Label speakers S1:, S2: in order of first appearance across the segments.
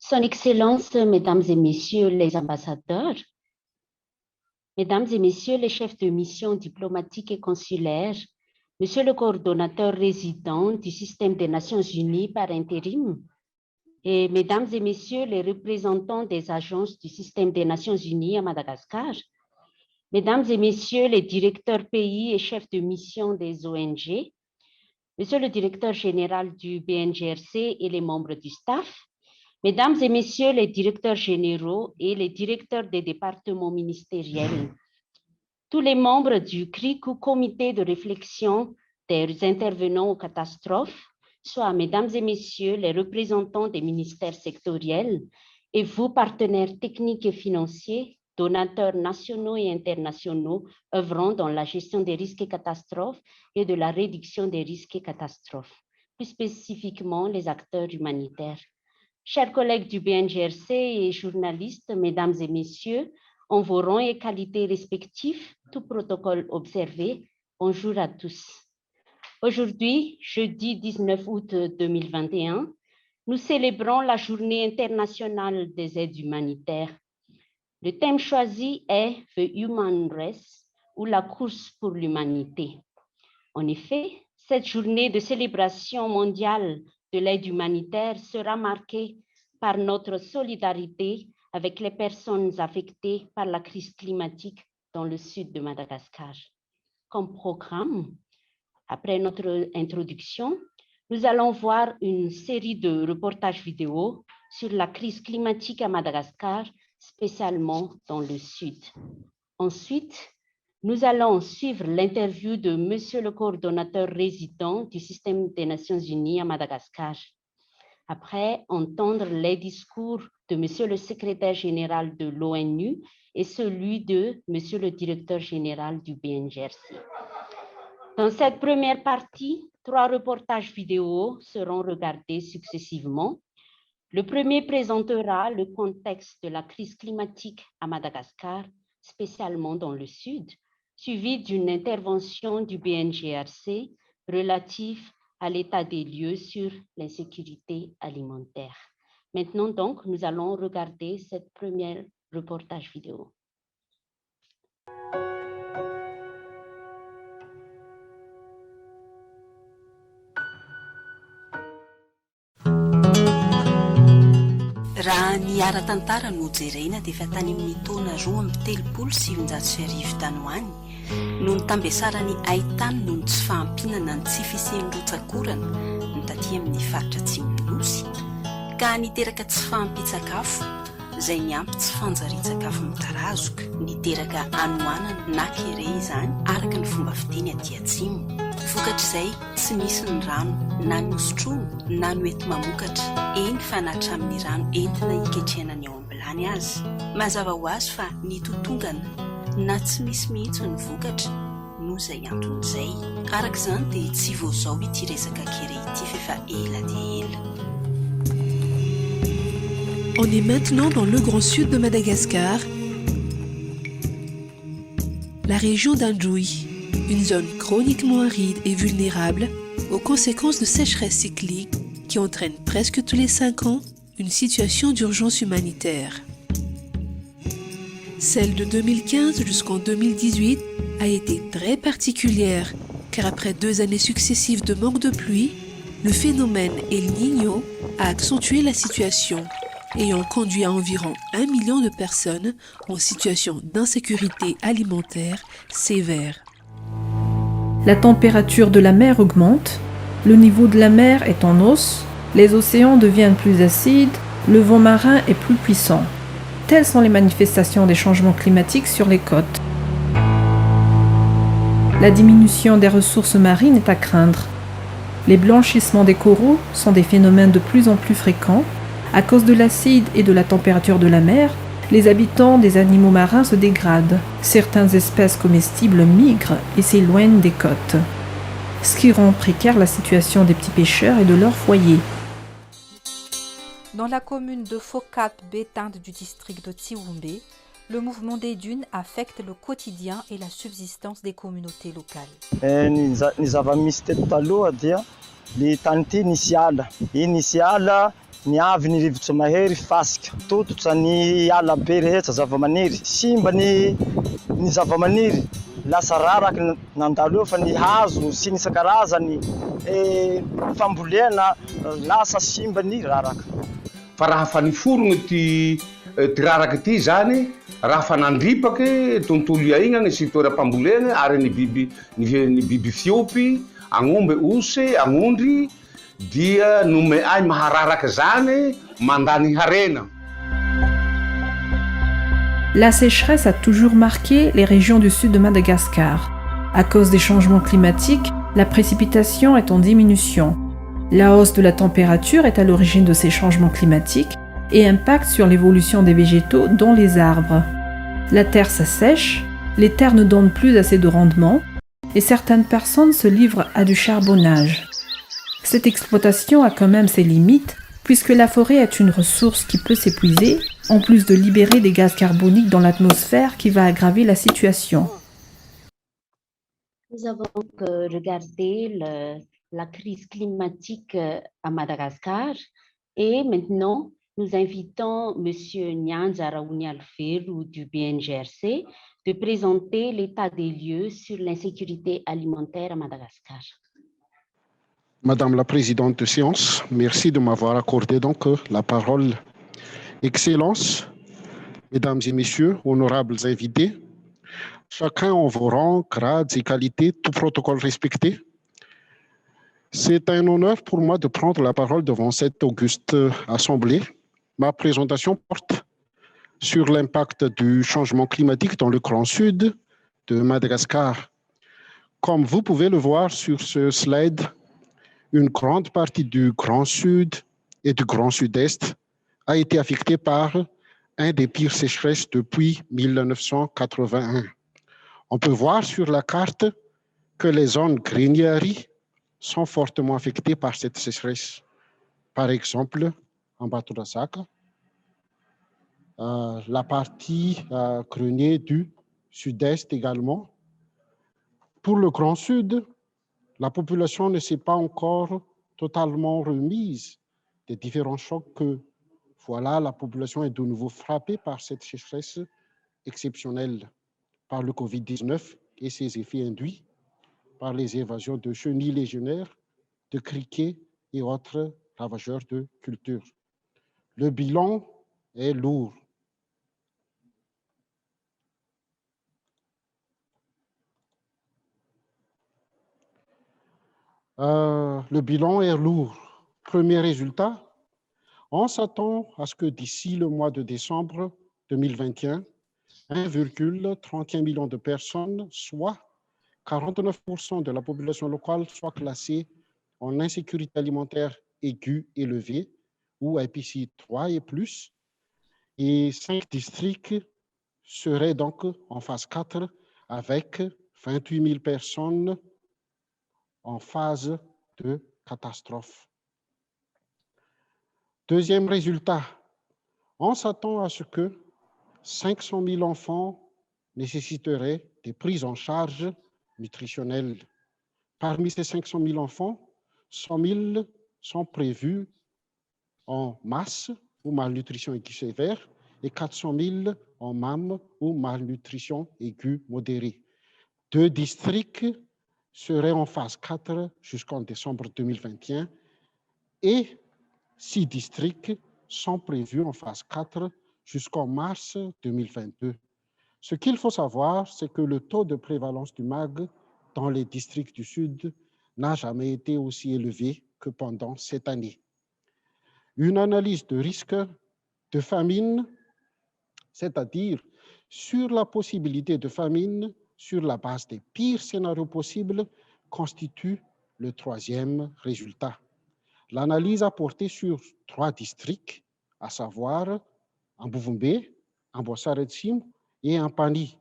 S1: Son Excellence, Mesdames et Messieurs les ambassadeurs, Mesdames et Messieurs les chefs de mission diplomatique et consulaire, Monsieur le coordonnateur résident du système des Nations Unies par intérim, et Mesdames et Messieurs les représentants des agences du système des Nations Unies à Madagascar, Mesdames et Messieurs les directeurs pays et chefs de mission des ONG, Monsieur le directeur général du BNGRC et les membres du staff, Mesdames et Messieurs les directeurs généraux et les directeurs des départements ministériels, tous les membres du CRIC ou comité de réflexion des intervenants aux catastrophes, soit Mesdames et Messieurs les représentants des ministères sectoriels et vous, partenaires techniques et financiers, donateurs nationaux et internationaux œuvrant dans la gestion des risques et catastrophes et de la réduction des risques et catastrophes, plus spécifiquement les acteurs humanitaires. Chers collègues du BNGRC et journalistes, Mesdames et Messieurs, en vos rangs et qualités respectifs, tout protocole observé, bonjour à tous. Aujourd'hui, jeudi 19 août 2021, nous célébrons la Journée internationale des aides humanitaires. Le thème choisi est The Human Race ou la course pour l'humanité. En effet, cette journée de célébration mondiale de l'aide humanitaire sera marquée par notre solidarité avec les personnes affectées par la crise climatique dans le sud de Madagascar. Comme programme, après notre introduction, nous allons voir une série de reportages vidéo sur la crise climatique à Madagascar, spécialement dans le sud. Ensuite, nous allons suivre l'interview de Monsieur le coordonnateur résident du système des Nations Unies à Madagascar. Après, entendre les discours de Monsieur le secrétaire général de l'ONU et celui de Monsieur le directeur général du BNGRC. Dans cette première partie, 3 reportages vidéo seront regardés successivement. Le premier présentera le contexte de la crise climatique à Madagascar, spécialement dans le sud, suivi d'une intervention du BNGRC relative à l'état des lieux sur l'insécurité alimentaire. Maintenant donc, nous allons regarder cette première reportage vidéo.
S2: Raha ny ara-tantara no jerena dia efa tany amin'ny taona 2017 tany ho any no nitambiasarany haitany noho ny tsy fahampinana ny tsy fisian'ny rotsakorana ny taty amin'ny faritra Atsimon'ny Nosy ka niteraka tsy fahampitsakafo izay niampy tsy fanjarian-tsakafo mitarazoka niteraka anoanana na kere izany araka ny fomba fiteny aty atsimo. Vokatr'izay tsy misy ny rano na ny osotrono na ny ety mamokatra eny fa natra amin'ny rano entina hiketrehana ny ao ambilany azy. Mazava ho azy fa ny totongana na tsy misy mihitsy ny vokatra no izay anton'izay. Araka izany dia tsy voazao ity resaka kere ity fa efa ela dia ela.
S3: On est maintenant dans le Grand Sud de Madagascar, la région d'Andjoui, une zone chroniquement aride et vulnérable aux conséquences de sécheresse cyclique qui entraîne presque tous les 5 ans une situation d'urgence humanitaire. Celle de 2015 jusqu'en 2018 a été très particulière car après 2 années successives de manque de pluie, le phénomène El Niño a accentué la situation, ayant conduit à environ 1 million de personnes en situation d'insécurité alimentaire sévère.
S4: La température de la mer augmente, le niveau de la mer est en hausse, les océans deviennent plus acides, le vent marin est plus puissant. Telles sont les manifestations des changements climatiques sur les côtes. La diminution des ressources marines est à craindre. Les blanchissements des coraux sont des phénomènes de plus en plus fréquents. À cause de l'acide et de la température de la mer, les habitants des animaux marins se dégradent. Certaines espèces comestibles migrent et s'éloignent des côtes, ce qui rend précaire la situation des petits pêcheurs et de leurs foyers.
S5: Dans la commune de Fokat-Bétinde du district de Tsioumbé, le mouvement des dunes affecte le quotidien et la subsistance des communautés locales.
S6: Ny zava-misy teto taloha dia le tany ity nisy ala ny avy ny rivotra mahery fasika tototra ny ala be rehetra zava-maniry simba ny zava-maniry lasa raraky nandalo eo fa ny hazo sy ny isan-karazany fambolena lasa simba ny raraka
S7: fa raha fa niforogny ty raraky ty zany raha fa nandripaky tontolo iainany sy toeram-pambolena ary ny biby fiopy agnombe osy agnondry dia nome ay mahararaky zany mandany harena.
S4: La sécheresse a toujours marqué les régions du sud de Madagascar. À cause des changements climatiques, la précipitation est en diminution. La hausse de la température est à l'origine de ces changements climatiques et impacte sur l'évolution des végétaux, dont les arbres. La terre s'assèche, les terres ne donnent plus assez de rendement et certaines personnes se livrent à du charbonnage. Cette exploitation a quand même ses limites, puisque la forêt est une ressource qui peut s'épuiser, en plus de libérer des gaz carboniques dans l'atmosphère qui va aggraver la situation.
S1: Nous avons regardé la crise climatique à Madagascar et maintenant nous invitons M. Nyanja Raouni Alferu du BNGRC de présenter l'état des lieux sur l'insécurité alimentaire à Madagascar.
S8: Madame la présidente de séance, merci de m'avoir accordé donc la parole. Excellences, mesdames et messieurs, honorables invités, chacun en vos rangs, grades et qualités, tout protocole respecté. C'est un honneur pour moi de prendre la parole devant cette auguste assemblée. Ma présentation porte sur l'impact du changement climatique dans le Grand Sud de Madagascar. Comme vous pouvez le voir sur ce slide, une grande partie du Grand Sud et du Grand Sud-Est a été affectée par un des pires sécheresses depuis 1981. On peut voir sur la carte que les zones Grigniari sont fortement affectées par cette sécheresse. Par exemple, en Baturasaka, la partie Grenier du Sud-Est également. Pour le Grand Sud, la population ne s'est pas encore totalement remise des différents chocs que, voilà, la population est de nouveau frappée par cette sécheresse exceptionnelle, par le Covid-19 et ses effets induits, par les évasions de chenilles légionnaires, de criquets et autres ravageurs de culture. Le bilan est lourd. Le bilan est lourd. Premier résultat, on s'attend à ce que d'ici le mois de décembre 2021, 1,31 million de personnes, soit 49% de la population locale, soit classée en insécurité alimentaire aiguë élevée, ou IPC 3 et plus, et 5 districts seraient donc en phase 4 avec 28 000 personnes en phase de catastrophe. Deuxième résultat, on s'attend à ce que 500 000 enfants nécessiteraient des prises en charge nutritionnelles. Parmi ces 500 000 enfants, 100 000 sont prévus en masse ou malnutrition aiguë sévère et 400 000 en MAM ou malnutrition aiguë modérée. 2 districts seraient en phase 4 jusqu'en décembre 2021 et 6 districts sont prévus en phase 4 jusqu'en mars 2022. Ce qu'il faut savoir, c'est que le taux de prévalence du MAG dans les districts du Sud n'a jamais été aussi élevé que pendant cette année. Une analyse de risque de famine, c'est-à-dire sur la possibilité de famine sur la base des pires scénarios possibles, constitue le troisième résultat. L'analyse a porté sur 3 districts, à savoir Ambuvumbe, Ambosaretsim et Ampani.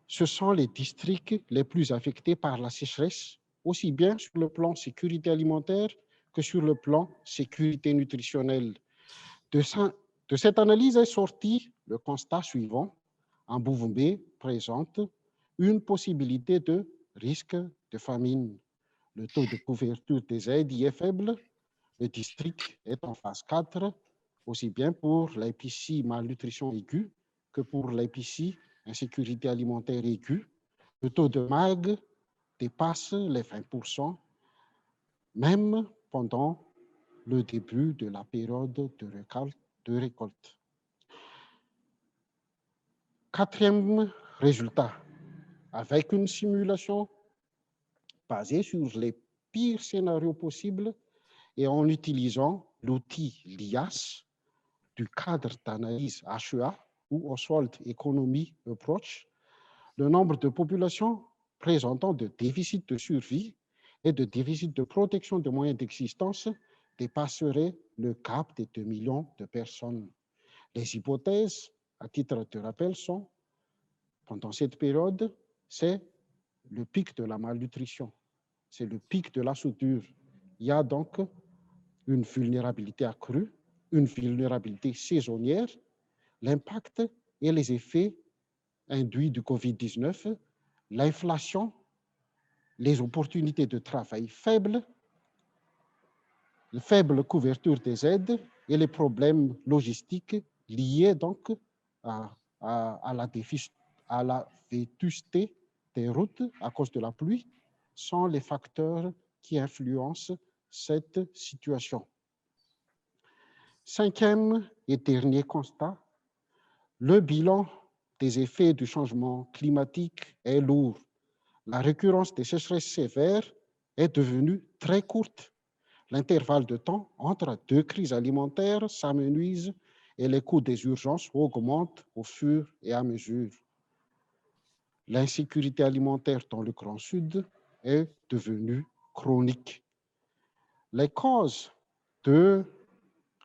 S8: Ce sont les districts les plus affectés par la sécheresse, aussi bien sur le plan sécurité alimentaire que sur le plan sécurité nutritionnelle. De cette analyse est sorti le constat suivant. Ambuvumbe présente une possibilité de risque de famine. Le taux de couverture des aides y est faible. le district est en phase 4, aussi bien pour l'IPC malnutrition aiguë que pour l'IPC insécurité alimentaire aiguë. Le taux de MAG dépasse les 20%, même pendant le début de la période de récolte. Quatrième résultat, avec une simulation basée sur les pires scénarios possibles et en utilisant l'outil LIAS du cadre d'analyse HEA ou Household Economy Approach, le nombre de populations présentant de déficits de survie et de déficits de protection de moyens d'existence dépasserait le cap des 2 millions de personnes. Les hypothèses, à titre de rappel, sont, pendant cette période, c'est le pic de la malnutrition, c'est le pic de la soudure. Il y a donc une vulnérabilité accrue, une vulnérabilité saisonnière, l'impact et les effets induits du Covid-19, l'inflation, les opportunités de travail faibles, la faible couverture des aides et les problèmes logistiques liés donc à la vétusté des routes à cause de la pluie sont les facteurs qui influencent cette situation. Cinquième et dernier constat, le bilan des effets du changement climatique est lourd. La récurrence des sécheresses sévères est devenue très courte. L'intervalle de temps entre deux crises alimentaires s'amenuise et les coûts des urgences augmentent au fur et à mesure. L'insécurité alimentaire dans le Grand Sud est devenue chronique. Les causes de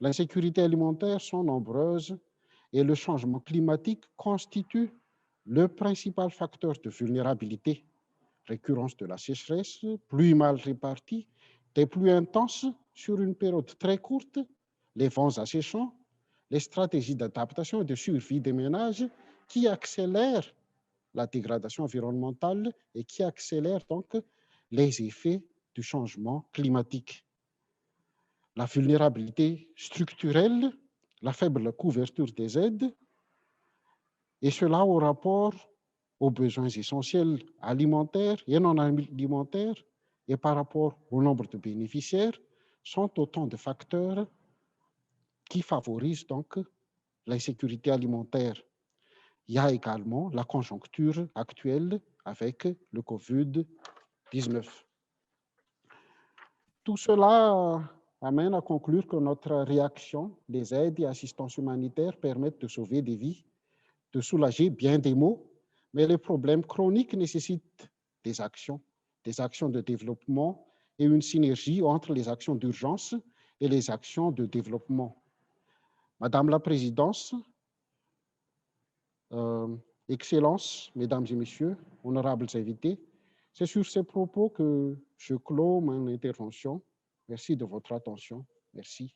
S8: l'insécurité alimentaire sont nombreuses et le changement climatique constitue le principal facteur de vulnérabilité. Récurrence de la sécheresse, pluies mal réparties, des pluies intenses sur une période très courte, les vents asséchants, les stratégies d'adaptation et de survie des ménages qui accélèrent la dégradation environnementale et qui accélèrent donc les effets du changement climatique. La vulnérabilité structurelle, la faible couverture des aides, et cela au rapport aux besoins essentiels alimentaires et non alimentaires et par rapport au nombre de bénéficiaires, sont autant de facteurs qui favorisent donc l'insécurité alimentaire. Il y a également la conjoncture actuelle avec le Covid-19. Tout cela amène à conclure que notre réaction, les aides et assistance humanitaire permettent de sauver des vies, de soulager bien des maux, mais les problèmes chroniques nécessitent des actions de développement et une synergie entre les actions d'urgence et les actions de développement. Madame la Présidente, Excellences, Mesdames et Messieurs, honorables invités, c'est sur ces propos que je clôt mon intervention. Merci de votre attention. Merci.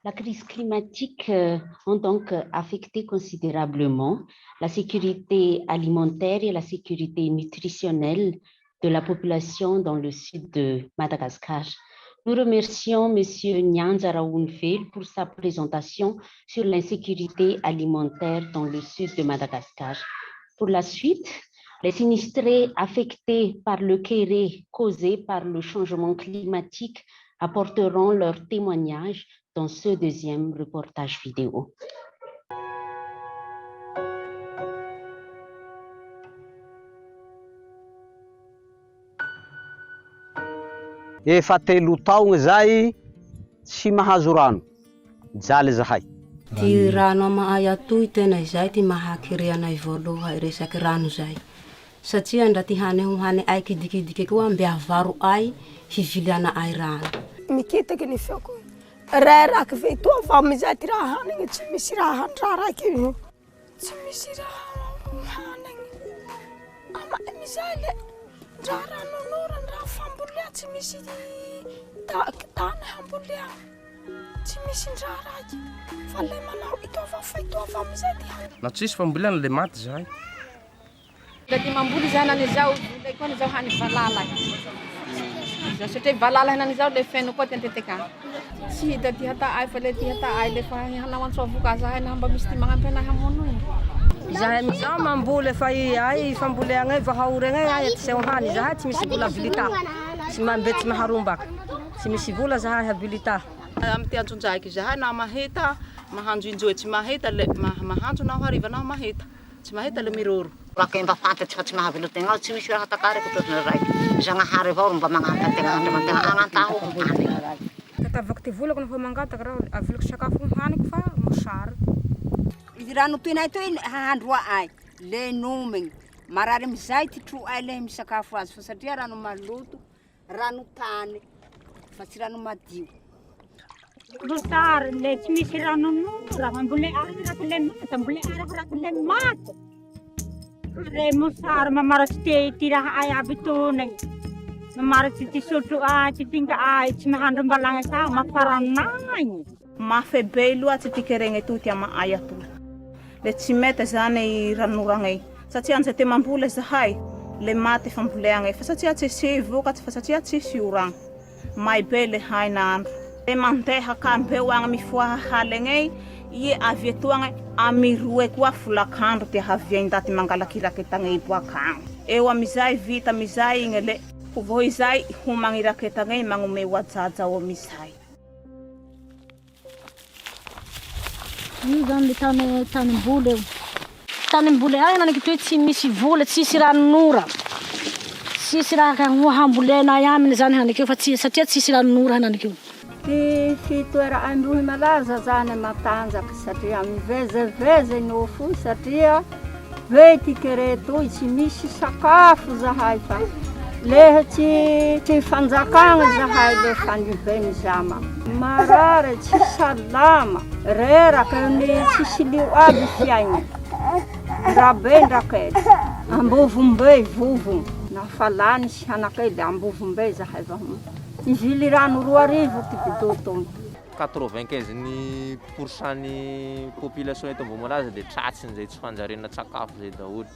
S1: La crise climatique a donc affecté considérablement la sécurité alimentaire et la sécurité nutritionnelle de la population dans le sud de Madagascar. Nous remercions M. Nyanza Raounfel pour sa présentation sur l'insécurité alimentaire dans le sud de Madagascar. Pour la suite, les sinistrés affectés par le kéré causé par le changement climatique apporteront leur témoignage dans ce deuxième reportage vidéo.
S9: Efa 3 taogna zay tsy mahazo rano jaly zahay.
S10: Ty rano amahay atoy tena izay ty mahaky anay voaloha resaky rano zay. Satria ndra ty hany hohany ay kidikidiky koa mbe avaro ay hiviliana ay rano.
S11: Mikitaky ny feoko reraky ve toa fa mizay ty raha hanigny tsy misy raha handraraky io. Tsy misy raha hanigny. Ama mizay le ndra rano nora ndra fambolea tsy misy tany hambolea. Tsy misy ndra raky. Fa le manao itova mizay ty hanigny.
S12: Na tsisy fambolena le maty zahay. Dati mamboly zahay nan'izao, ilay koa n'izao hany valala. Za satria valala henan'izao le feno koa tentetekany. Tsy hita ty hata ay fa le ty hata ay le fa hanao antsoavoka zahay na mba misy ty magnampy anahy hamono iny.
S13: Zahay amizao mamboly fa ay famboleagna vahaoregna ay tsy seho hany zahay tsy misy vola habilita. Tsy mambe tsy maharombaka. Tsy misy vola zahay habilita.
S14: Amin'ny ty antson-jaiky zahay na mahita mahandro injoy tsy mahita le mahandro na hariva na mahita. Tsy mahita le miroro.
S15: Raha mba fantatsy fa tsy mahavelo tegna tsy misy raha takariko totriny raiky. Zagnahary avao mba magnampy antegna andriamantegna agnantaho hany.
S13: Tatavako ty volako nofa mangataka raha avilako sakafo haniko fa mosary.
S16: Izy rano toinay toy hahandro ay le nomegny marary amizay ty tro ay le misakafo azy fa satria rano maloto rano tany fa tsy rano madio.
S17: Mosary le tsy misy rano nora mambole araka le mata mbole araka le mata. Re mosary mamaratsy ty raha ay aby tonagny. Mamaratsy ty sotro ay ty tinga ay tsy mahandro mbalagna sa mafaranagny.
S14: Mafebe loatsy ty keregny to ty ama ay ato. Le tsy mety zany ranoragnay. Satria anza te mamboly zahay le maty famboleagnay fa satria tsy vokatsy fa satria tsy oragna. May be le haina andro. Le mandeha kambeo agny mifoha halegnay ie avy etoagna amiroe koa folakandro ty haviainy daty mangalaky raketagnay boakagny. Eo amizay vita amizay igny le vo izay homagny raketagnay magnome wajaja ao amizay.
S17: Io zany le tanimboly eo. Tanimboly agny naniky toe tsy misy vola, tsisy ranonora. Tsisy raha hambolenay aminy zany hanakeo fa satria tsisy ranonora hanakeo.
S18: Ty fitoera androhy malaza zany matanjaka satria mivezeveze no fo satria ve ty kere toy tsy misy sakafo zahay fa leha tsy fanjakagna zahay le faniveny zama. Marare tsy salama reraka ny tsisy lio aby fiaigna. Rabe ndrakely ambovombe vovony na falany sy hanakely ambovombe zahay vahony. Ivily rano 2 ty bidotony.
S19: 95% ny population eto Ambomalaza dia tratsiny zay tsy fanjariana sakafo zay daholo.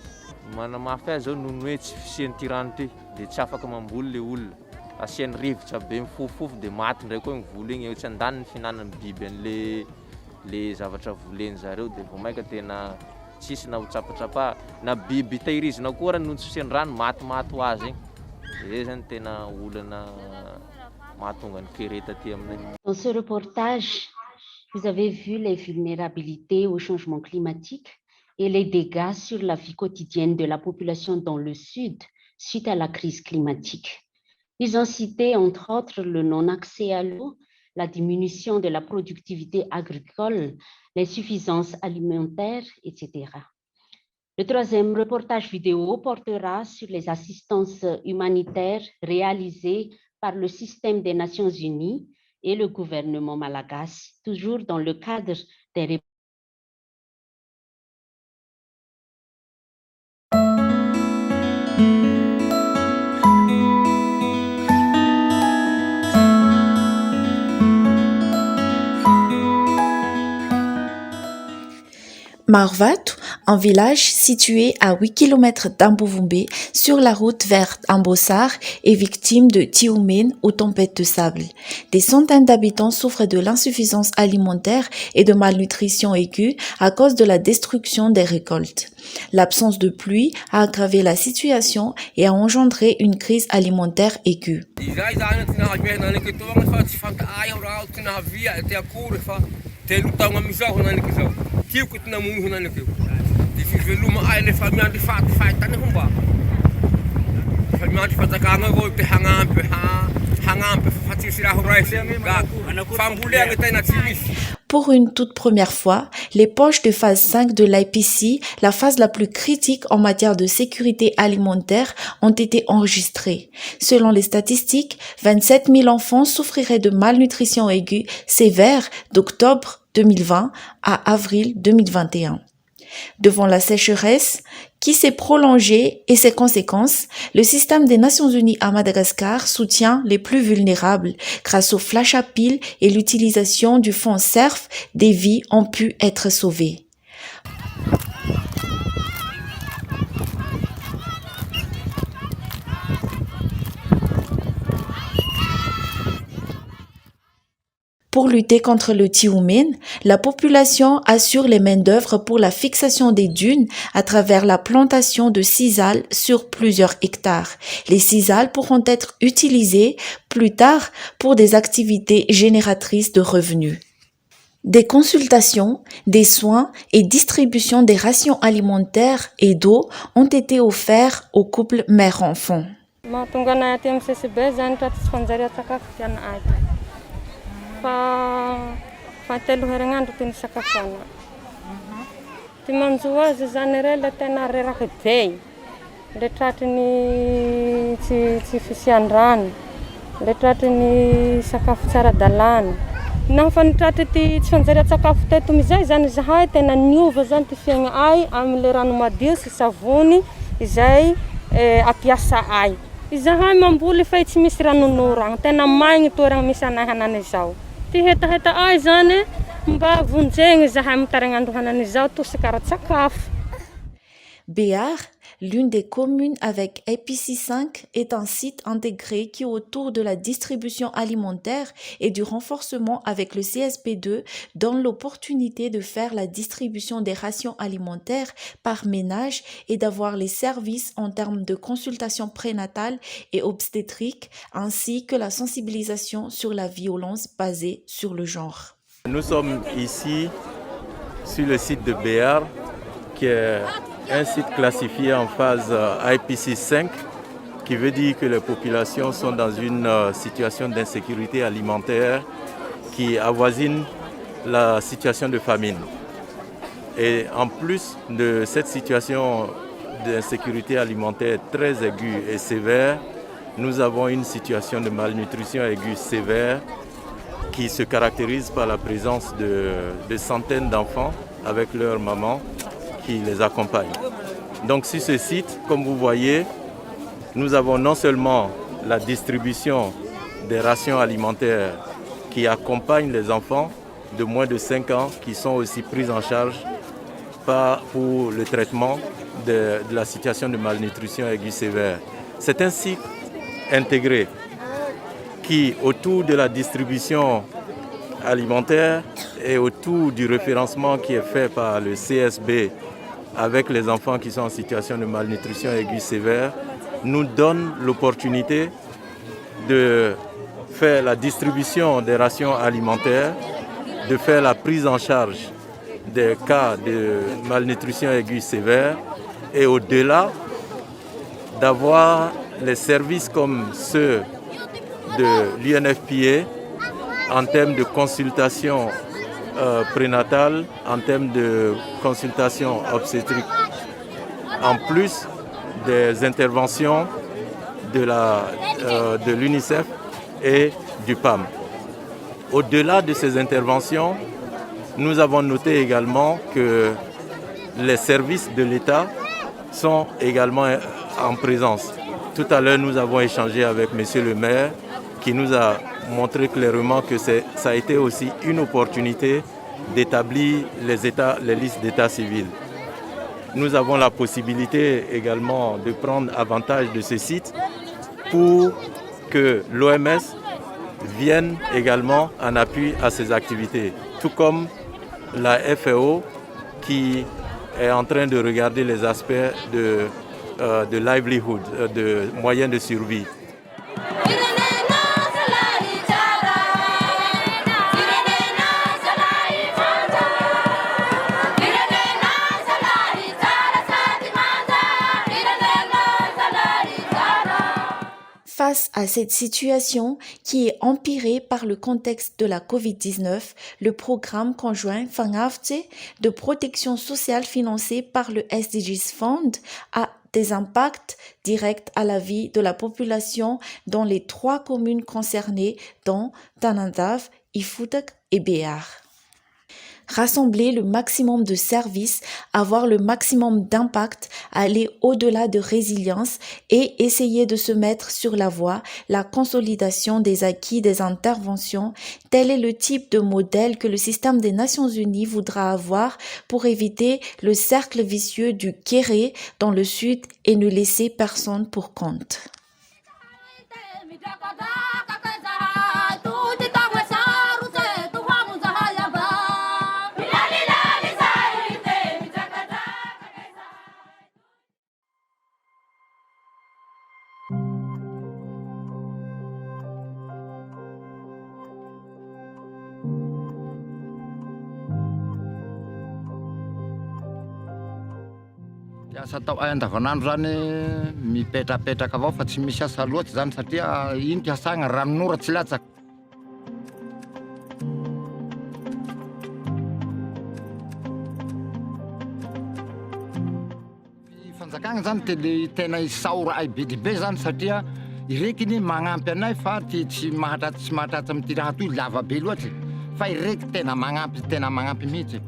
S19: Manamafy azy zao noho hoe tsy fisiany ty rano ty dia tsy afaka mamboly le olona. Asiany rivotra be mifofofo dia maty ndray koa ny volo igny tsy andaniny finanany biby an'le le zavatra voleny zareo dia vao maika tena tsisy na ho tsapatsapa na biby tahirizina koa raha noho tsy fisiany rano maty ho azy igny. Zay zany tena olana.
S1: Dans ce reportage, vous avez vu les vulnérabilités au changement climatique et les dégâts sur la vie quotidienne de la population dans le sud suite à la crise climatique. Ils ont cité entre autres le non-accès à l'eau, la diminution de la productivité agricole, l'insuffisance alimentaire, etc. Le troisième reportage vidéo portera sur les assistances humanitaires réalisées par le système des Nations Unies et le gouvernement malagasy, toujours dans le cadre des
S20: Marvato, un village situé à 8 km d'Ambovumbe sur la route vers Ambossar, est victime de Tiumène ou tempêtes de sable. Des centaines d'habitants souffrent de l'insuffisance alimentaire et de malnutrition aiguë à cause de la destruction des récoltes. L'absence de pluie a aggravé la situation et a engendré une crise alimentaire aiguë. Pour une toute première fois, les poches de phase 5 de l'IPC, la phase la plus critique en matière de sécurité alimentaire, ont été enregistrées. Selon les statistiques, 27 000 enfants souffriraient de malnutrition aiguë sévère d'octobre 2020 à avril 2021. Devant la sécheresse qui s'est prolongée et ses conséquences, le système des Nations Unies à Madagascar soutient les plus vulnérables. Grâce au flash à piles et l'utilisation du fonds CERF, des vies ont pu être sauvées. Pour lutter contre le tioumen, la population assure les main-d'œuvre pour la fixation des dunes à travers la plantation de sisal sur plusieurs hectares. Les sisal pourront être utilisés plus tard pour des activités génératrices de revenus. Des consultations, des soins et distribution des rations alimentaires et d'eau ont été offerts aux couples mère-enfant.
S13: Fatelo herinandro teny sakafana. Ty manjo azy zany rela tena reraky be. Le tratry tsy fisian-drano, le tratry ny sakafo tsara dalàna. Nafa nitratry ty tsy fanjaria-tsakafo teto mizay zany zahay tena niova zany ty fiaigna ay amile rano madio sy savony izay ampiasa ay. Izahay mamboly fa tsy misy ranon'oragna, tena maigny toeragna misy anahy hanany zao. Ty hetaheta ay zany mba vonjegny zahay mitarigna andro hanany zao tosy karaha-tsakafo.
S20: Béar, l'une des communes avec IPC 5, est un site intégré qui, autour de la distribution alimentaire et du renforcement avec le CSP2, donne l'opportunité de faire la distribution des rations alimentaires par ménage et d'avoir les services en termes de consultation prénatale et obstétrique, ainsi que la sensibilisation sur la violence basée sur le genre.
S21: Nous sommes ici sur le site de Béar, qui est un site classifié en phase IPC 5, qui veut dire que les populations sont dans une situation d'insécurité alimentaire qui avoisine la situation de famine. Et en plus de cette situation d'insécurité alimentaire très aiguë et sévère, nous avons une situation de malnutrition aiguë sévère qui se caractérise par la présence de centaines d'enfants avec leur maman qui les accompagne. Donc sur ce site, comme vous voyez, nous avons non seulement la distribution des rations alimentaires qui accompagnent les enfants de moins de 5 ans qui sont aussi pris en charge pour le traitement de la situation de malnutrition aiguë sévère. C'est un site intégré qui, autour de la distribution alimentaire et autour du référencement qui est fait par le CSB avec les enfants qui sont en situation de malnutrition aiguë sévère, nous donne l'opportunité de faire la distribution des rations alimentaires, de faire la prise en charge des cas de malnutrition aiguë sévère et au-delà d'avoir les services comme ceux de l'UNFPA en termes de consultation prénatale, en termes de consultation obstétrique, en plus des interventions de l'UNICEF et du PAM. Au-delà de ces interventions, nous avons noté également que les services de l'État sont également en présence. Tout à l'heure, nous avons échangé avec M. le maire qui nous a montré clairement que ça a été aussi une opportunité d'établir les listes d'état civil. Nous avons la possibilité également de prendre avantage de ce site pour que l'OMS vienne également en appui à ces activités, tout comme la FAO qui est en train de regarder les aspects de livelihood, de moyens de survie.
S20: Face à cette situation qui est empirée par le contexte de la COVID-19, le programme conjoint FANAFTE de protection sociale financé par le SDGs Fund a des impacts directs à la vie de la population dans les 3 communes concernées, dont Tanandav, Ifutak et Béar. Rassembler le maximum de services, avoir le maximum d'impact, aller au-delà de résilience et essayer de se mettre sur la voie, la consolidation des acquis des interventions, tel est le type de modèle que le système des Nations Unies voudra avoir pour éviter le cercle vicieux du Kéré dans le sud et ne laisser personne pour compte.
S2: Asa atao ay andavanandro zany mipetrapetraka avao fa tsy misy asa loatsy zany satria ino ty hasagna ranonora tsy latsaka. Fanjakagna zany tena isaora ay be dibe zany satria ireky iny magnampy anay fa ty tsy mahatratsy amty raha toy lava be loatsy fa ireky tena magnampy mihitsy.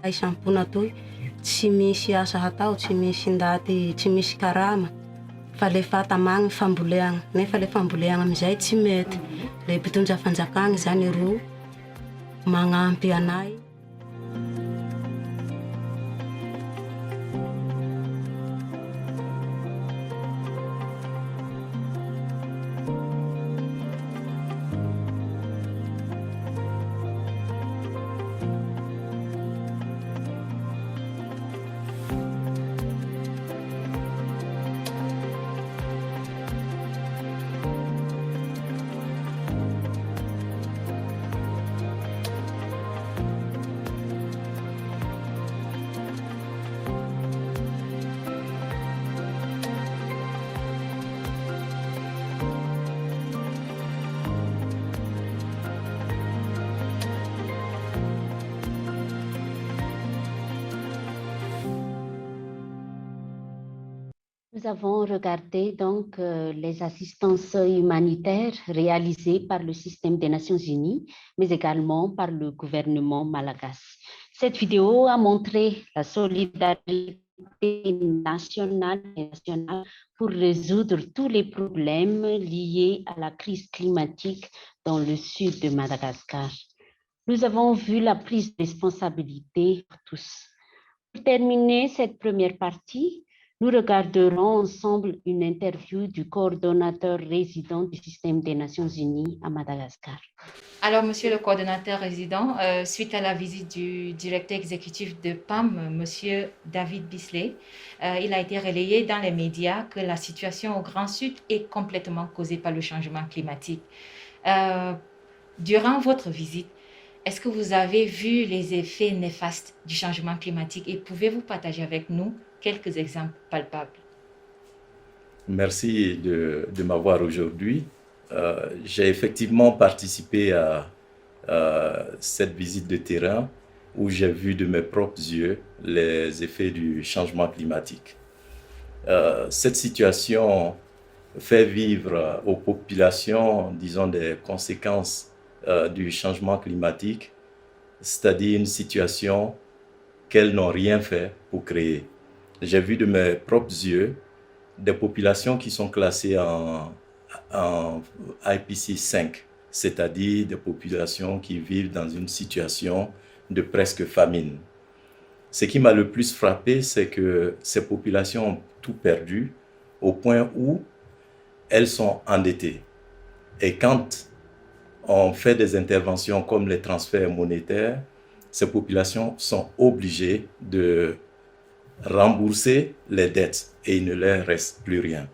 S10: Isampona toy tsy misy asa hatao, tsy misy ndaty, tsy misy karama fa le fahatamagna famboleagna nefa le famboleagna amizay tsy mety. Le mpitondra fanjakagna zany ro magnampy anay.
S1: Nous avons regardé donc les assistances humanitaires réalisées par le système des Nations Unies, mais également par le gouvernement malagasy. Cette vidéo a montré la solidarité nationale et nationale pour résoudre tous les problèmes liés à la crise climatique dans le sud de Madagascar. Nous avons vu la prise de responsabilité pour tous. Pour terminer cette première partie, nous regarderons ensemble une interview du coordonnateur résident du système des Nations Unies à Madagascar.
S22: Alors, monsieur le coordonnateur résident, suite à la visite du directeur exécutif de PAM, monsieur David Bisley, il a été relayé dans les médias que la situation au Grand Sud est complètement causée par le changement climatique. Durant votre visite, est-ce que vous avez vu les effets néfastes du changement climatique et pouvez-vous partager avec nous quelques exemples palpables?
S21: Merci de m'avoir aujourd'hui. J'ai effectivement participé à cette visite de terrain où j'ai vu de mes propres yeux les effets du changement climatique. Cette situation fait vivre aux populations, disons, des conséquences du changement climatique, c'est-à-dire une situation qu'elles n'ont rien fait pour créer. J'ai vu de mes propres yeux des populations qui sont classées en IPC 5, c'est-à-dire des populations qui vivent dans une situation de presque famine. Ce qui m'a le plus frappé, c'est que ces populations ont tout perdu au point où elles sont endettées. Et quand on fait des interventions comme les transferts monétaires, ces populations sont obligées de rembourser les dettes et il ne leur reste plus rien.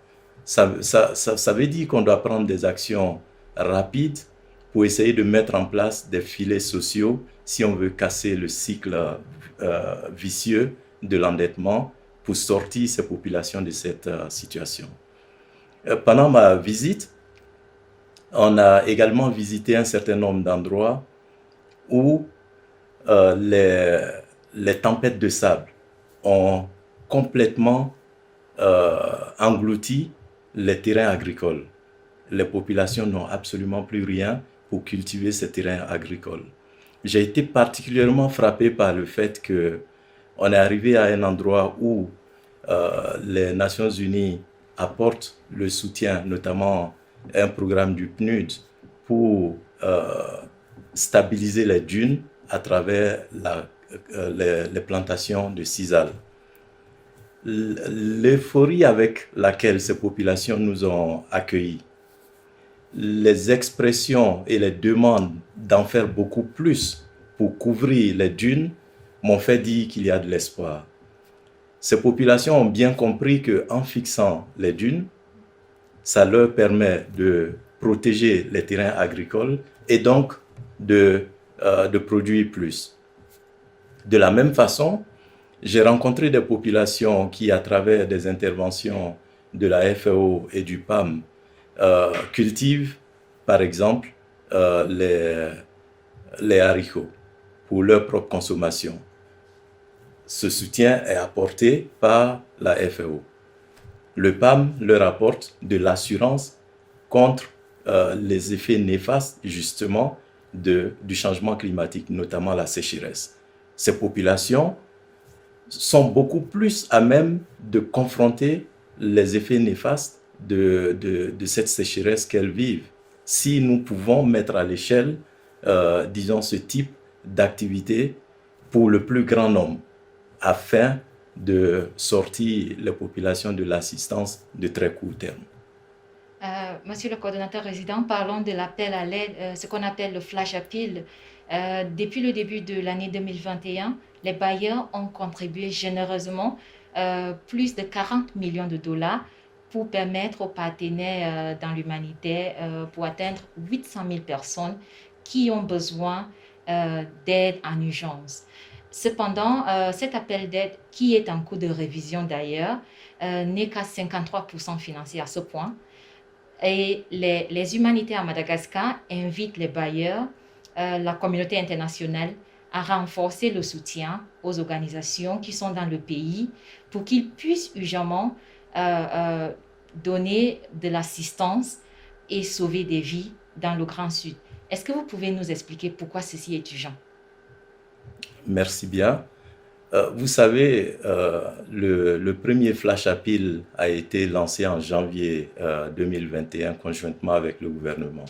S21: Ça veut dire qu'on doit prendre des actions rapides pour essayer de mettre en place des filets sociaux si on veut casser le cycle vicieux de l'endettement pour sortir ces populations de cette situation. Pendant ma visite, on a également visité un certain nombre d'endroits où les tempêtes de sable ont complètement englouti les terrains agricoles. Les populations n'ont absolument plus rien pour cultiver ces terrains agricoles. J'ai été particulièrement frappé par le fait qu'on est arrivé à un endroit où les Nations Unies apportent le soutien, notamment un programme du PNUD pour stabiliser les dunes à travers les plantations de sisal. L'euphorie avec laquelle ces populations nous ont accueillis, les expressions et les demandes d'en faire beaucoup plus pour couvrir les dunes m'ont fait dire qu'il y a de l'espoir. Ces populations ont bien compris qu'en fixant les dunes, ça leur permet de protéger les terrains agricoles et donc de de produire plus. De la même façon, j'ai rencontré des populations qui, à travers des interventions de la FAO et du PAM, cultivent, par exemple, les haricots pour leur propre consommation. Ce soutien est apporté par la FAO. Le PAM leur apporte de l'assurance contre les effets néfastes, justement, du changement climatique, notamment la sécheresse. Ces populations sont beaucoup plus à même de confronter les effets néfastes de cette sécheresse qu'elles vivent. Si nous pouvons mettre à l'échelle, disons, ce type d'activité pour le plus grand nombre, afin de sortir les populations de l'assistance de très court terme.
S22: Monsieur le coordonnateur résident, parlons de l'appel à l'aide, ce qu'on appelle le flash appeal. Depuis le début de l'année 2021, les bailleurs ont contribué généreusement plus de 40 millions de dollars pour permettre aux partenaires dans l'humanitaire pour atteindre 800 000 personnes qui ont besoin d'aide en urgence. Cependant, cet appel d'aide, qui est en cours de révision d'ailleurs, n'est qu'à 53% financé à ce point. Et les humanitaires à Madagascar invitent les bailleurs, la communauté internationale, à renforcer le soutien aux organisations qui sont dans le pays pour qu'ils puissent urgemment donner de l'assistance et sauver des vies dans le Grand Sud. Est-ce que vous pouvez nous expliquer pourquoi ceci est urgent? Merci bien.
S21: Vous savez, le premier flash appeal a été lancé en janvier 2021 conjointement avec le gouvernement.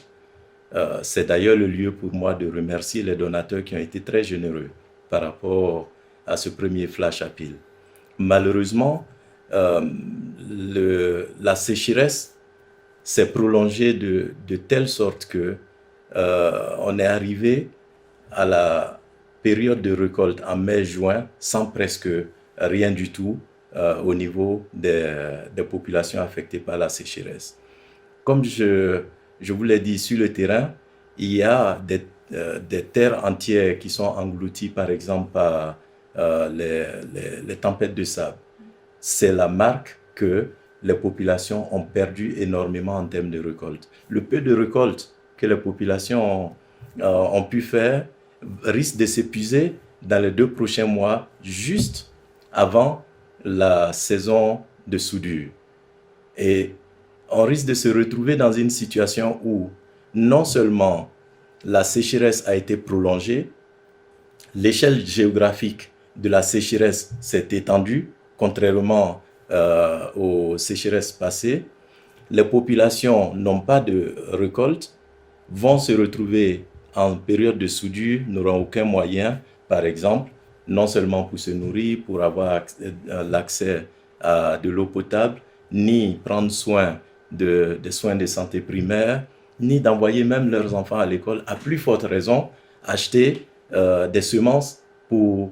S21: C'est d'ailleurs le lieu pour moi de remercier les donateurs qui ont été très généreux par rapport à ce premier flash appeal. Malheureusement, la sécheresse s'est prolongée de telle sorte que on est arrivé à la période de récolte en mai-juin sans presque rien du tout au niveau des populations affectées par la sécheresse. Comme je vous l'ai dit, sur le terrain, il y a des terres entières qui sont englouties, par exemple, par les tempêtes de sable. C'est la marque que les populations ont perdu énormément en termes de récolte. Le peu de récolte que les populations ont pu faire risque de s'épuiser dans les 2 prochains mois, juste avant la saison de soudure. Et on risque de se retrouver dans une situation où non seulement la sécheresse a été prolongée, l'échelle géographique de la sécheresse s'est étendue, contrairement aux sécheresses passées. Les populations n'ont pas de récolte, vont se retrouver en période de soudure, n'auront aucun moyen, par exemple, non seulement pour se nourrir, pour avoir l'accès à de l'eau potable, ni prendre soin des soins de santé primaires, ni d'envoyer même leurs enfants à l'école, à plus forte raison, acheter des semences pour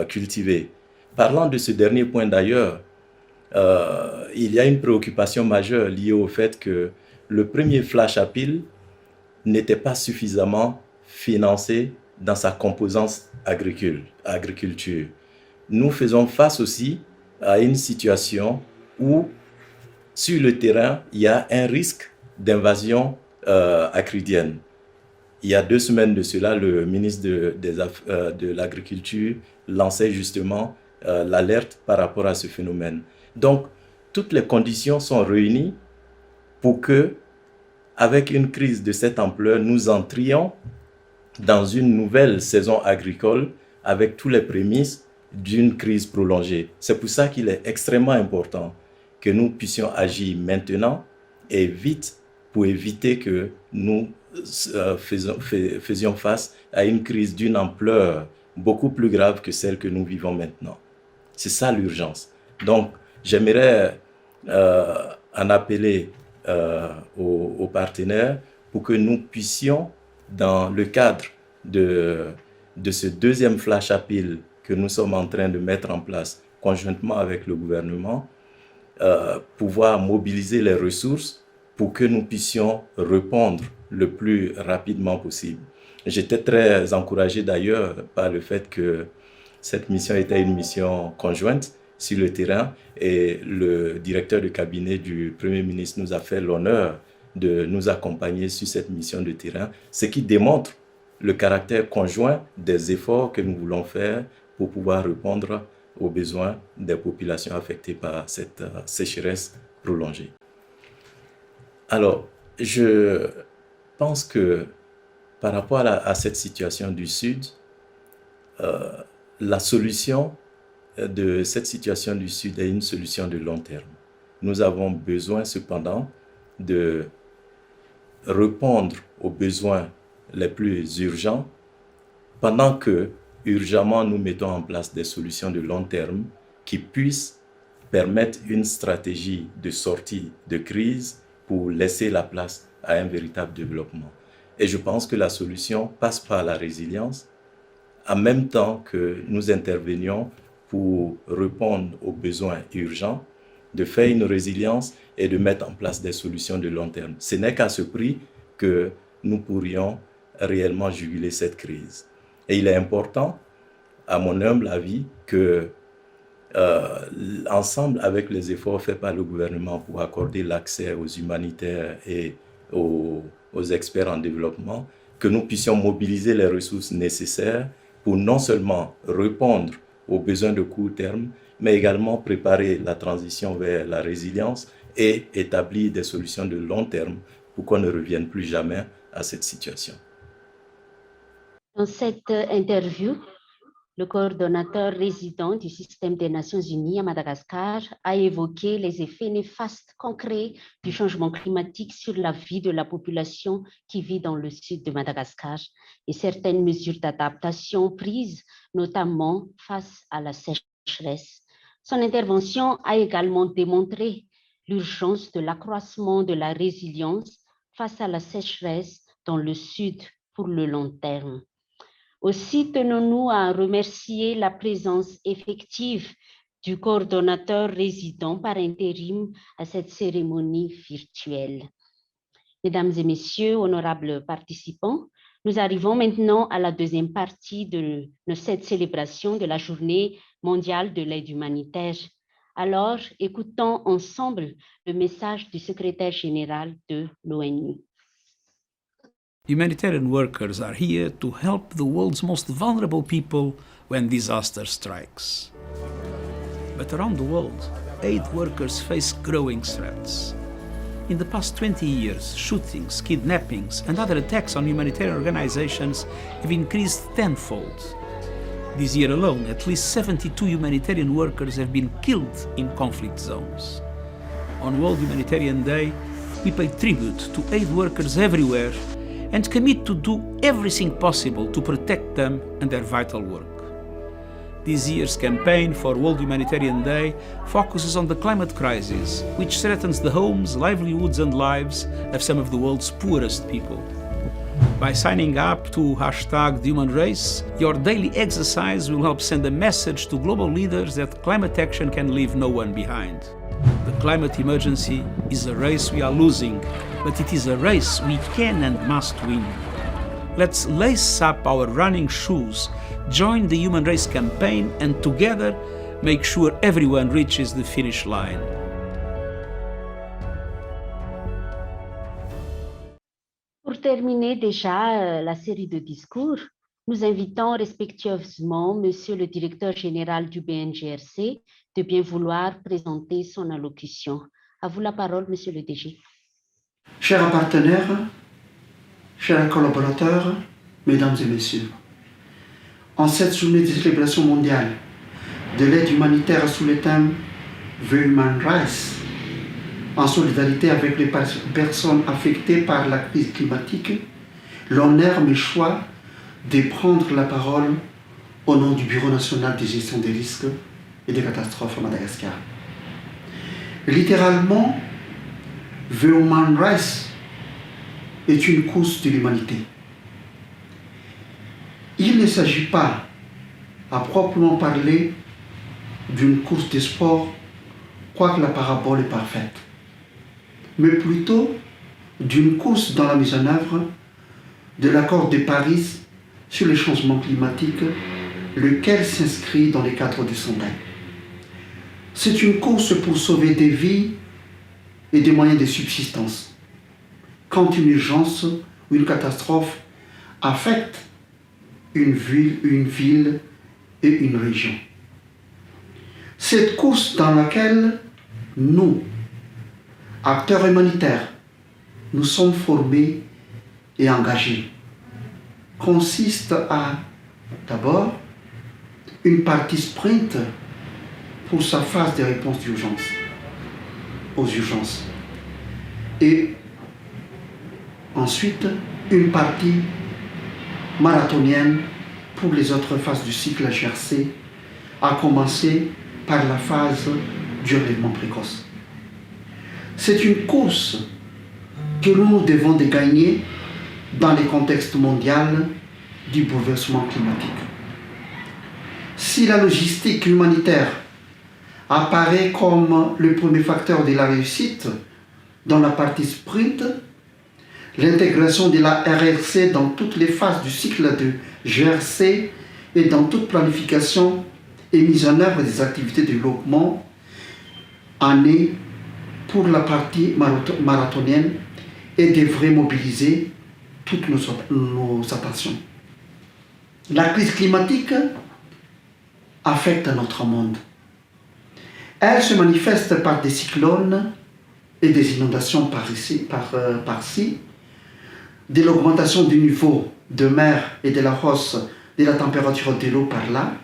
S21: cultiver. Parlant de ce dernier point d'ailleurs, il y a une préoccupation majeure liée au fait que le premier flash appeal n'était pas suffisamment financé dans sa composante agriculture. Nous faisons face aussi à une situation où, sur le terrain, il y a un risque d'invasion acridienne. Il y a 2 semaines de cela, le ministre de l'Agriculture lançait justement l'alerte par rapport à ce phénomène. Donc, toutes les conditions sont réunies pour que, avec une crise de cette ampleur, nous entrions dans une nouvelle saison agricole avec tous les prémices d'une crise prolongée. C'est pour ça qu'il est extrêmement important que nous puissions agir maintenant et vite pour éviter que nous faisions face à une crise d'une ampleur beaucoup plus grave que celle que nous vivons maintenant. C'est ça l'urgence. Donc, j'aimerais en appeler aux partenaires pour que nous puissions, dans le cadre de ce deuxième flash appeal que nous sommes en train de mettre en place conjointement avec le gouvernement, pouvoir mobiliser les ressources pour que nous puissions répondre le plus rapidement possible. J'étais très encouragé d'ailleurs par le fait que cette mission était une mission conjointe sur le terrain et le directeur de cabinet du Premier ministre nous a fait l'honneur de nous accompagner sur cette mission de terrain, ce qui démontre le caractère conjoint des efforts que nous voulons faire pour pouvoir répondre aux besoins des populations affectées par cette sécheresse prolongée. Alors, je pense que par rapport à cette situation du Sud, la solution de cette situation du Sud est une solution de long terme. Nous avons besoin cependant de répondre aux besoins les plus urgents pendant que, urgemment, nous mettons en place des solutions de long terme qui puissent permettre une stratégie de sortie de crise pour laisser la place à un véritable développement. Et je pense que la solution passe par la résilience, en même temps que nous intervenions pour répondre aux besoins urgents, de faire une résilience et de mettre en place des solutions de long terme. Ce n'est qu'à ce prix que nous pourrions réellement juguler cette crise. Et il est important, à mon humble avis, que ensemble avec les efforts faits par le gouvernement pour accorder l'accès aux humanitaires et aux experts en développement, que nous puissions mobiliser les ressources nécessaires pour non seulement répondre aux besoins de court terme, mais également préparer la transition vers la résilience et établir des solutions de long terme pour qu'on ne revienne plus jamais à cette situation.
S1: Dans cette interview, le coordonnateur résident du système des Nations Unies à Madagascar a évoqué les effets néfastes concrets du changement climatique sur la vie de la population qui vit dans le sud de Madagascar et certaines mesures d'adaptation prises, notamment face à la sécheresse. Son intervention a également démontré l'urgence de l'accroissement de la résilience face à la sécheresse dans le sud pour le long terme. Aussi, tenons-nous à remercier la présence effective du coordonnateur résident par intérim à cette cérémonie virtuelle. Mesdames et messieurs, honorables participants, nous arrivons maintenant à la deuxième partie de cette célébration de la Journée mondiale de l'aide humanitaire. Alors, écoutons ensemble le message du secrétaire général de l'ONU.
S3: Humanitarian workers are here to help the world's most vulnerable people when disaster strikes. But around the world, aid workers face growing threats. In the past 20 years, shootings, kidnappings, and other attacks on humanitarian organizations have increased tenfold. This year alone, at least 72 humanitarian workers have been killed in conflict zones. On World Humanitarian Day, we pay tribute to aid workers everywhere and commit to do everything possible to protect them and their vital work. This year's campaign for World Humanitarian Day focuses on the climate crisis, which threatens the homes, livelihoods and lives of some of the world's poorest people. By signing up to #TheHumanRace, your daily exercise will help send a message to global leaders that climate action can leave no one behind. The climate emergency is a race we are losing, but it is a race we can and must win. Let's lace up our running shoes, join the Human Race campaign, and together make sure everyone reaches the finish line.
S1: Pour terminer déjà la série de discours, nous invitons respectueusement Monsieur le Directeur général du BNGRC de bien vouloir présenter son allocution. À vous la parole, Monsieur le DG.
S5: Chers partenaires, chers collaborateurs, mesdames et messieurs, en cette journée de célébration mondiale de l'aide humanitaire sous le thème The Human Race, en solidarité avec les personnes affectées par la crise climatique, l'honneur me choisit de prendre la parole au nom du Bureau national de gestion des risques et des catastrophes à Madagascar. Littéralement, The Human Race est une course de l'humanité. Il ne s'agit pas, à proprement parler, d'une course de sport, quoique la parabole est parfaite, mais plutôt d'une course dans la mise en œuvre de l'accord de Paris sur le changement climatique, lequel s'inscrit dans les cadres du sondage. C'est une course pour sauver des vies et des moyens de subsistance, quand une urgence ou une catastrophe affecte une ville et une région. Cette course dans laquelle nous, acteurs humanitaires, nous sommes formés et engagés, consiste à, d'abord, une partie sprint pour sa phase de réponse d'urgence, aux urgences. Et ensuite, une partie marathonienne pour les autres phases du cycle HRC, à commencer par la phase du relèvement précoce. C'est une course que nous devons de gagner dans le contexte mondial du bouleversement climatique. Si la logistique humanitaire apparaît comme le premier facteur de la réussite dans la partie sprint, l'intégration de la RRC dans toutes les phases du cycle de GRC et dans toute planification et mise en œuvre des activités de développement en est, pour la partie marathonienne, et devrait mobiliser toutes nos attentions. La crise climatique affecte notre monde. Elle se manifeste par des cyclones et des inondations par-ci, de l'augmentation du niveau de mer et de la hausse de la température de l'eau par-là,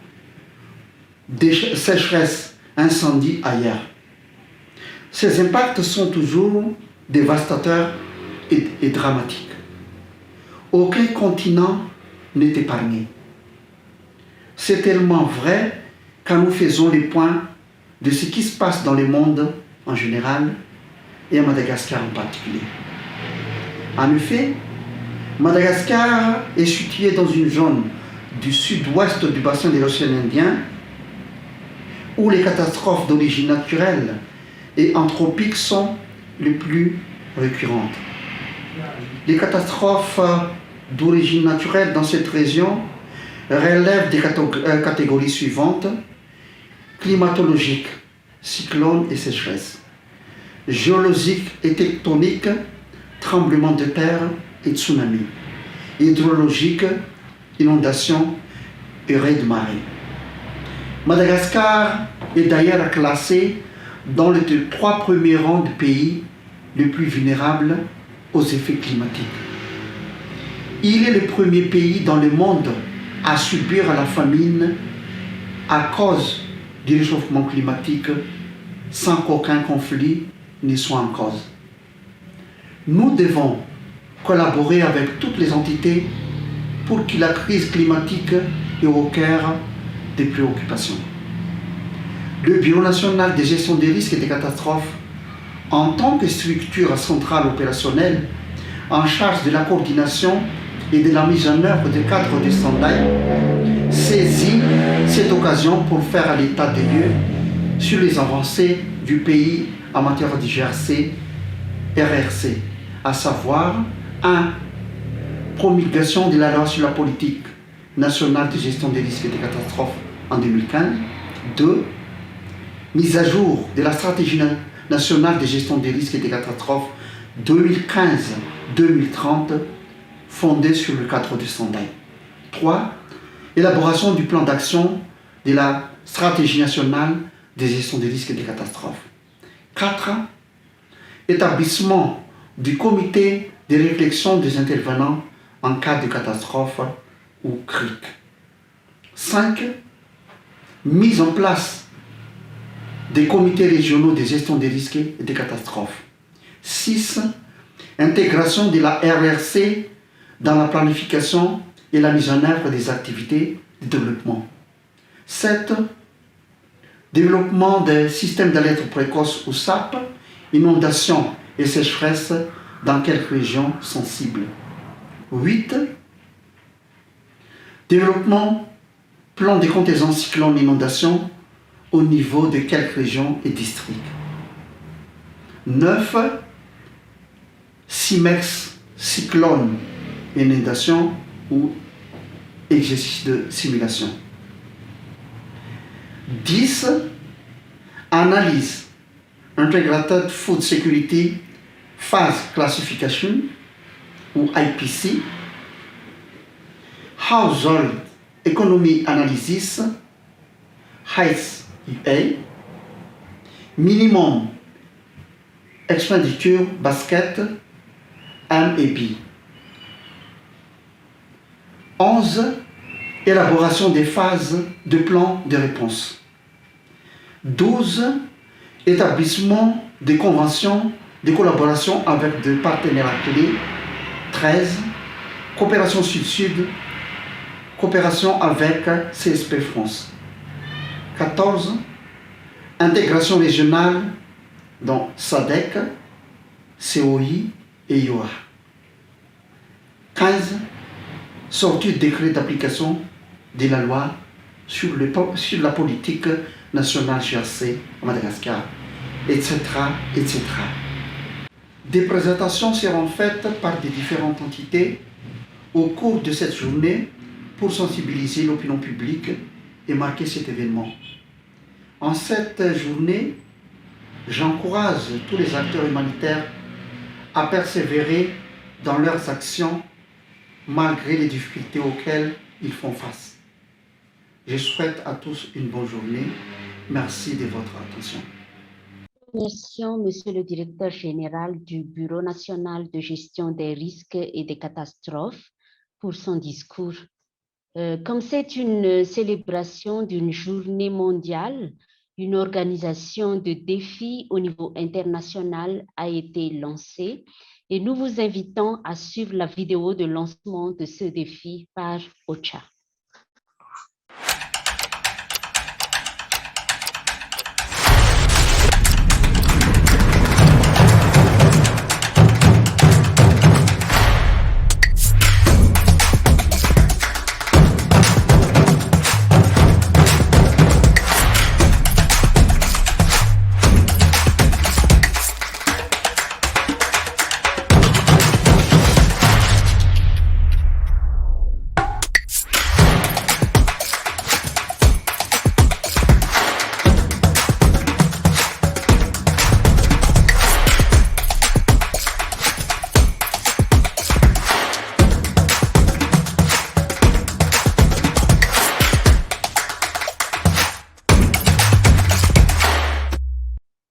S5: des sécheresses, incendies ailleurs. Ces impacts sont toujours dévastateurs et dramatiques. Aucun continent n'est épargné. C'est tellement vrai quand nous faisons les points de ce qui se passe dans le monde en général et à Madagascar en particulier. En effet, Madagascar est situé dans une zone du sud-ouest du bassin de l'océan Indien où les catastrophes d'origine naturelle et anthropiques sont les plus récurrentes. Les catastrophes d'origine naturelle dans cette région relèvent des catégories suivantes: climatologique, cyclone et sécheresse; géologique et tectonique, tremblement de terre et tsunami; hydrologique, inondation et raz de marée. Madagascar est d'ailleurs classé dans les 3 premiers rangs de pays les plus vulnérables aux effets climatiques. Il est le premier pays dans le monde à subir la famine à cause du réchauffement climatique sans qu'aucun conflit ne soit en cause. Nous devons collaborer avec toutes les entités pour que la crise climatique est au cœur des préoccupations. Le Bureau national de gestion des risques et des catastrophes, en tant que structure centrale opérationnelle en charge de la coordination et de la mise en œuvre des cadres de Sendai, saisit cette occasion pour faire l'état des lieux sur les avancées du pays en matière de GRC, RRC, à savoir 1. Promulgation de la loi sur la politique nationale de gestion des risques et des catastrophes en 2015. 2. Mise à jour de la stratégie nationale de gestion des risques et des catastrophes 2015-2030 fondée sur le cadre du Sendai. 3. Élaboration du plan d'action de la stratégie nationale de gestion des risques et des catastrophes. 4. Établissement du comité de réflexion des intervenants en cas de catastrophe ou CRIC. 5. Mise en place des comités régionaux de gestion des risques et des catastrophes. 6. Intégration de la RRC dans la planification et la mise en œuvre des activités de développement. 7. Développement des systèmes d'alerte précoce ou SAP, inondations et sécheresse dans quelques régions sensibles. 8. Développement, plan de contingence cyclone inondation au niveau de quelques régions et districts. 9. CIMEX, cyclone inondation ou exercice de simulation. 10. Analyse Integrated Food Security Phase Classification ou IPC. Household Economy Analysis HEA. Minimum Expenditure Basket MEP. 11. Élaboration des phases de plan de réponse. 12. Établissement des conventions de collaboration avec des partenaires clés. 13. Coopération Sud-Sud. Coopération avec CSP France. 14. Intégration régionale dans SADC, COI et IOA. 15. Sortie du décret d'application de la loi sur la politique nationale GRC à Madagascar, etc., etc. Des présentations seront faites par des différentes entités au cours de cette journée pour sensibiliser l'opinion publique et marquer cet événement. En cette journée, j'encourage tous les acteurs humanitaires à persévérer dans leurs actions malgré les difficultés auxquelles ils font face. Je souhaite à tous une bonne journée. Merci de votre attention.
S1: Merci, Monsieur le Directeur général du Bureau national de gestion des risques et des catastrophes, pour son discours. Comme c'est une célébration d'une journée mondiale, une organisation de défis au niveau international a été lancée et nous vous invitons à suivre la vidéo de lancement de ce défi par OCHA.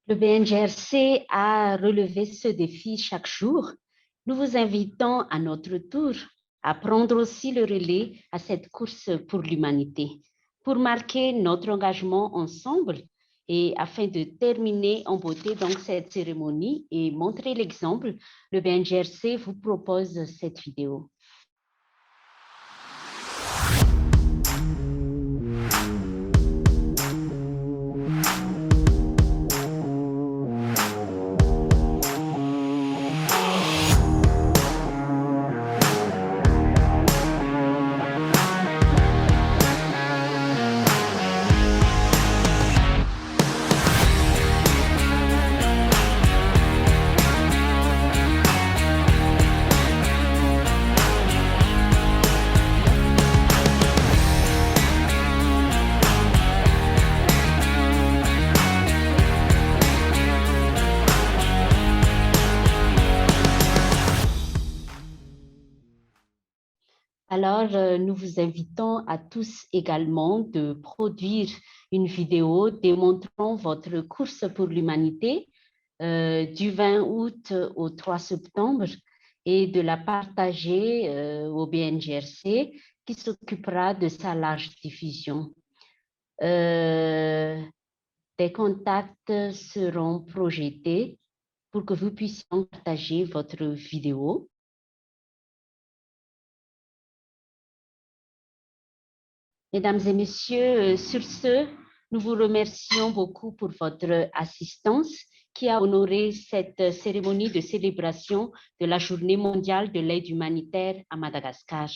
S1: Le BNGRC a relevé ce défi chaque jour. Nous vous invitons à notre tour à prendre aussi le relais à cette course pour l'humanité, pour marquer notre engagement ensemble et afin de terminer en beauté donc cette cérémonie et montrer l'exemple, le BNGRC vous propose cette vidéo. Alors, nous vous invitons à tous également de produire une vidéo démontrant votre course pour l'humanité du 20 août au 3 septembre et de la partager au BNGRC qui s'occupera de sa large diffusion. Des contacts seront projetés pour que vous puissiez partager votre vidéo. Mesdames et messieurs, sur ce, nous vous remercions beaucoup pour votre assistance qui a honoré cette cérémonie de célébration de la Journée mondiale de l'aide humanitaire à Madagascar.